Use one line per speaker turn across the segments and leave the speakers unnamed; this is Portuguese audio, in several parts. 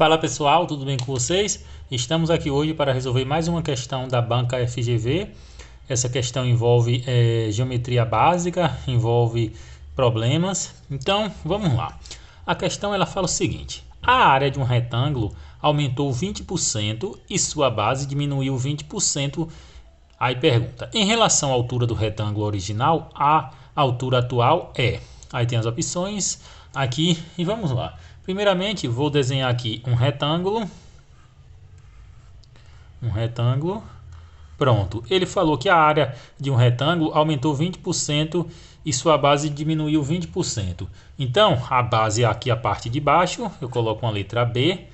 Fala pessoal, tudo bem com vocês? Estamos aqui hoje para resolver mais uma questão da banca FGV. Essa questão envolve geometria básica, envolve problemas. Então vamos lá. A questão ela fala o seguinte: a área de um retângulo aumentou 20% e sua base diminuiu 20%. Aí pergunta: em relação à altura do retângulo original, a altura atual é. Aí tem as opções aqui e vamos lá. Primeiramente, vou desenhar aqui um retângulo. Pronto. Ele falou que a área de um retângulo aumentou 20% e sua base diminuiu 20%. Então, a base é aqui a parte de baixo. Eu coloco uma letra B.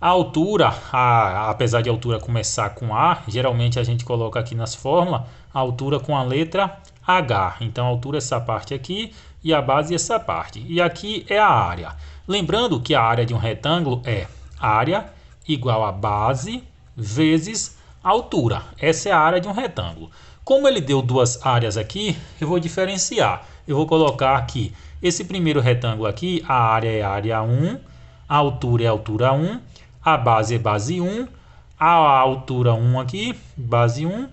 A altura, apesar de a altura começar com A, geralmente a gente coloca aqui nas fórmulas a altura com a letra H. Então, a altura é essa parte aqui e a base é essa parte. E aqui é a área. Lembrando que a área de um retângulo é área igual a base vezes a altura. Essa é a área de um retângulo. Como ele deu duas áreas aqui, eu vou diferenciar. Eu vou colocar aqui esse primeiro retângulo aqui, a área é área 1, a altura é altura 1, a base é base 1, a altura 1 aqui, base 1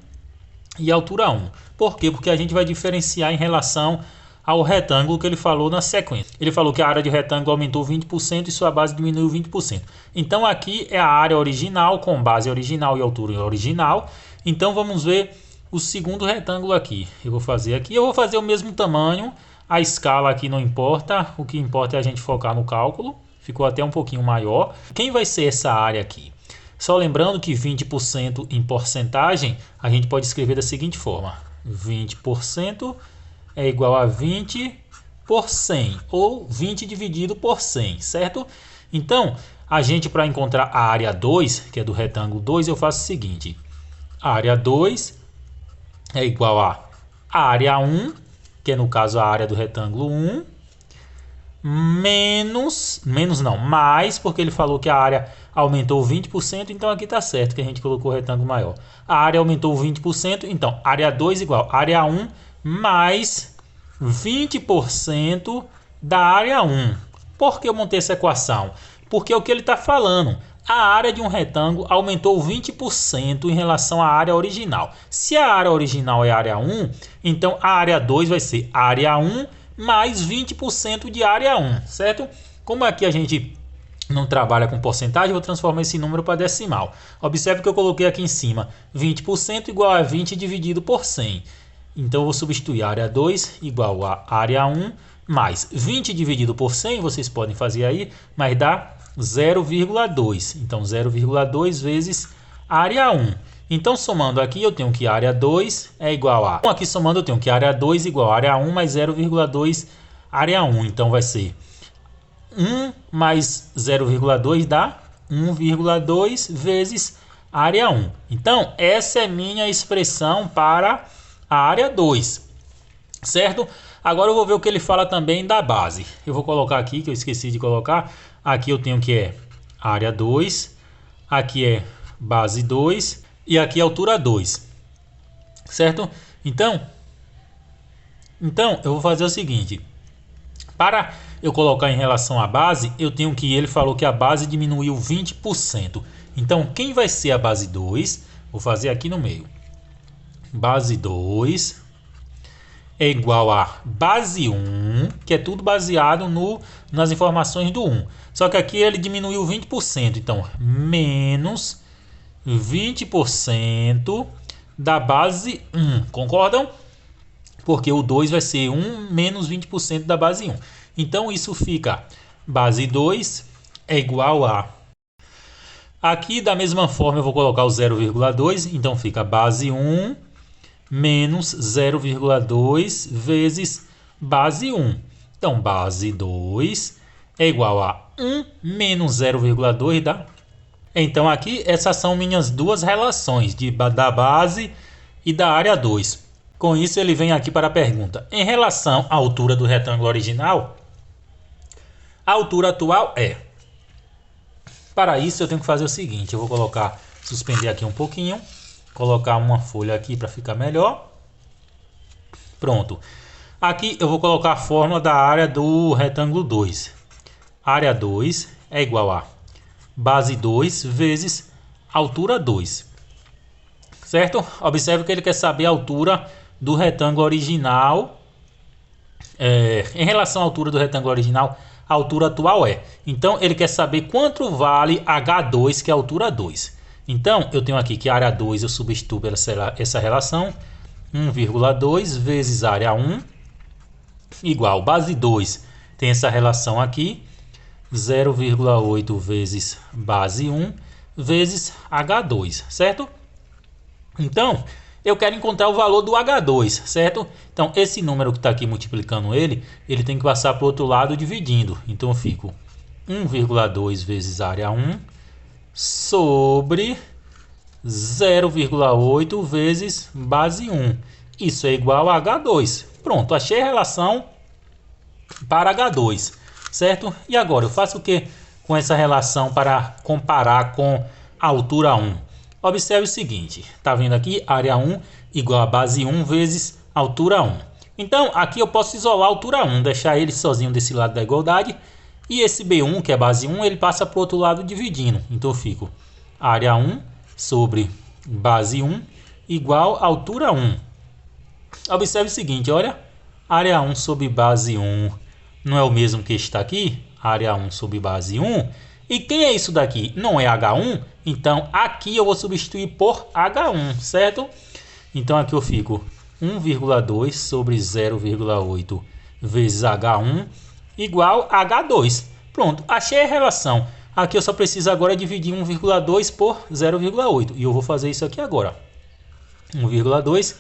e altura 1. Por quê? Porque a gente vai diferenciar em relação ao retângulo que ele falou na sequência. Ele falou que a área de retângulo aumentou 20% e sua base diminuiu 20%. Então aqui é a área original com base original e altura original. Então vamos ver o segundo retângulo aqui. Eu vou fazer aqui, eu vou fazer o mesmo tamanho. A escala aqui não importa, o que importa é a gente focar no cálculo. Ficou até um pouquinho maior. Quem vai ser essa área aqui? Só lembrando que 20% em porcentagem, a gente pode escrever da seguinte forma: 20% é igual a 20 por 100, ou 20 dividido por 100, certo? Então, a gente, para encontrar a área 2, que é do retângulo 2, eu faço o seguinte: a área 2 é igual a área 1, que é no caso a área do retângulo 1, mais, porque ele falou que a área aumentou 20%, então aqui está certo que a gente colocou o retângulo maior. A área aumentou 20%, então área 2 igual a área 1 mais 20% da área 1. Por que eu montei essa equação? Porque é o que ele está falando. A área de um retângulo aumentou 20% em relação à área original. Se a área original é a área 1, então a área 2 vai ser área 1 mais 20% de área 1, certo? Como aqui a gente não trabalha com porcentagem, eu vou transformar esse número para decimal. Observe que eu coloquei aqui em cima 20% igual a 20 dividido por 100. Então eu vou substituir área 2 igual a área 1 mais 20 dividido por 100, vocês podem fazer aí, mas dá 0,2. Então 0,2 vezes área 1. Então somando aqui eu tenho que área 2 é igual a... Aqui somando eu tenho que área 2 igual a área 1 mais 0,2 área 1. Então vai ser 1 mais 0,2 dá 1,2 vezes área 1. Então essa é minha expressão para a área 2, certo? Agora eu vou ver o que ele fala também da base. Eu vou colocar aqui, que eu esqueci de colocar. Aqui eu tenho que é área 2, aqui é base 2 e aqui é altura 2, certo? Então eu vou fazer o seguinte. Para eu colocar em relação à base, eu tenho que... Ele falou que a base diminuiu 20%. Então quem vai ser a base 2? Vou fazer aqui no meio. Base 2 é igual a base 1, que é tudo baseado nas informações do 1. Só que aqui ele diminuiu 20%, então menos 20% da base 1, concordam? Porque o 2 vai ser 1 menos 20% da base 1. Então isso fica base 2 é igual a... Aqui da mesma forma eu vou colocar o 0,2, então fica base 1 menos 0,2 vezes base 1. Então, base 2 é igual a 1 menos 0,2 dá. Então, aqui essas são minhas duas relações da base e da área 2. Com isso, ele vem aqui para a pergunta. Em relação à altura do retângulo original, a altura atual é... Para isso, eu tenho que fazer o seguinte. Eu vou suspender aqui um pouquinho. Colocar uma folha aqui para ficar melhor. Pronto. Aqui eu vou colocar a fórmula da área do retângulo 2. Área 2 é igual a base 2 vezes altura 2. Certo? Observe que ele quer saber a altura do retângulo original. Em relação à altura do retângulo original, a altura atual é. Então, ele quer saber quanto vale H2, que é a altura 2. Então, eu tenho aqui que a área 2 eu substituo pela essa relação. 1,2 vezes área 1 igual base 2. Tem essa relação aqui. 0,8 vezes base 1 vezes H2, certo? Então, eu quero encontrar o valor do H2, certo? Então, esse número que está aqui multiplicando ele tem que passar para o outro lado dividindo. Então, eu fico 1,2 vezes área 1 sobre 0,8 vezes base 1. Isso é igual a H2. Pronto, achei a relação para H2, certo? E agora, eu faço o que com essa relação para comparar com a altura 1? Observe o seguinte, tá vendo aqui? Área 1 igual a base 1 vezes altura 1. Então, aqui eu posso isolar a altura 1, deixar ele sozinho desse lado da igualdade. E esse B1, que é base 1, ele passa para o outro lado dividindo. Então, eu fico área 1 sobre base 1 igual a altura 1. Observe o seguinte, olha. Área 1 sobre base 1 não é o mesmo que está aqui? Área 1 sobre base 1. E quem é isso daqui? Não é H1? Então, aqui eu vou substituir por H1, certo? Então, aqui eu fico 1,2 sobre 0,8 vezes H1 igual a H2. Pronto, achei a relação. Aqui eu só preciso agora dividir 1,2 por 0,8. E eu vou fazer isso aqui agora. 1,2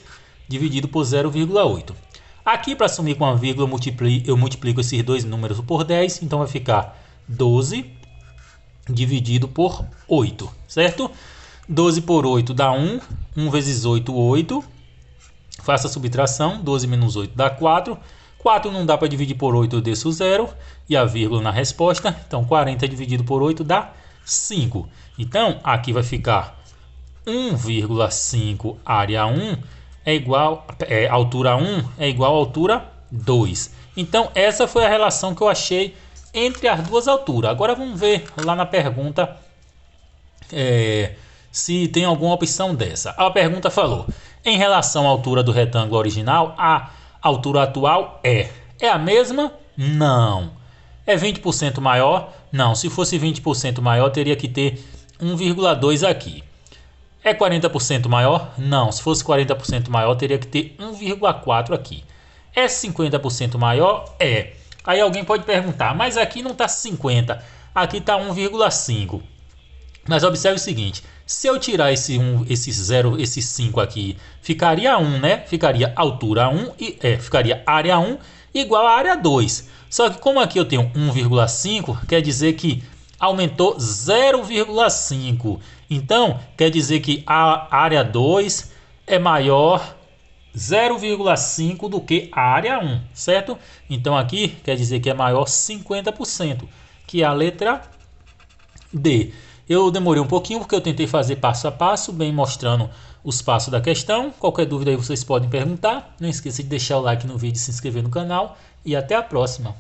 dividido por 0,8. Aqui, para sumir com a vírgula, eu multiplico esses dois números por 10. Então, vai ficar 12 dividido por 8, certo? 12 por 8 dá 1. 1 vezes 8, 8. Faça a subtração. 12 menos 8 dá 4. 4 não dá para dividir por 8, eu desço 0. E a vírgula na resposta. Então, 40 dividido por 8 dá 5. Então, aqui vai ficar 1,5 área 1 é igual... altura 1 é igual a altura 2. Então, essa foi a relação que eu achei entre as duas alturas. Agora, vamos ver lá na pergunta se tem alguma opção dessa. A pergunta falou: em relação à altura do retângulo original, a altura atual é a mesma? Não. É 20% maior? Não. Se fosse 20% maior, teria que ter 1,2 aqui. É 40% maior? Não. Se fosse 40% maior, teria que ter 1,4 aqui. É 50% maior? É. Aí alguém pode perguntar, mas aqui não está 50, aqui está 1,5. Mas observe o seguinte, se eu tirar esse 5 aqui, ficaria 1, né? Ficaria altura 1 e ficaria área 1 igual a área 2. Só que como aqui eu tenho 1,5, quer dizer que aumentou 0,5. Então, quer dizer que a área 2 é maior 0,5 do que a área 1, certo? Então aqui quer dizer que é maior 50%, que é a letra D. Eu demorei um pouquinho porque eu tentei fazer passo a passo, bem mostrando os passos da questão. Qualquer dúvida aí vocês podem perguntar. Não esqueça de deixar o like no vídeo, se inscrever no canal e até a próxima.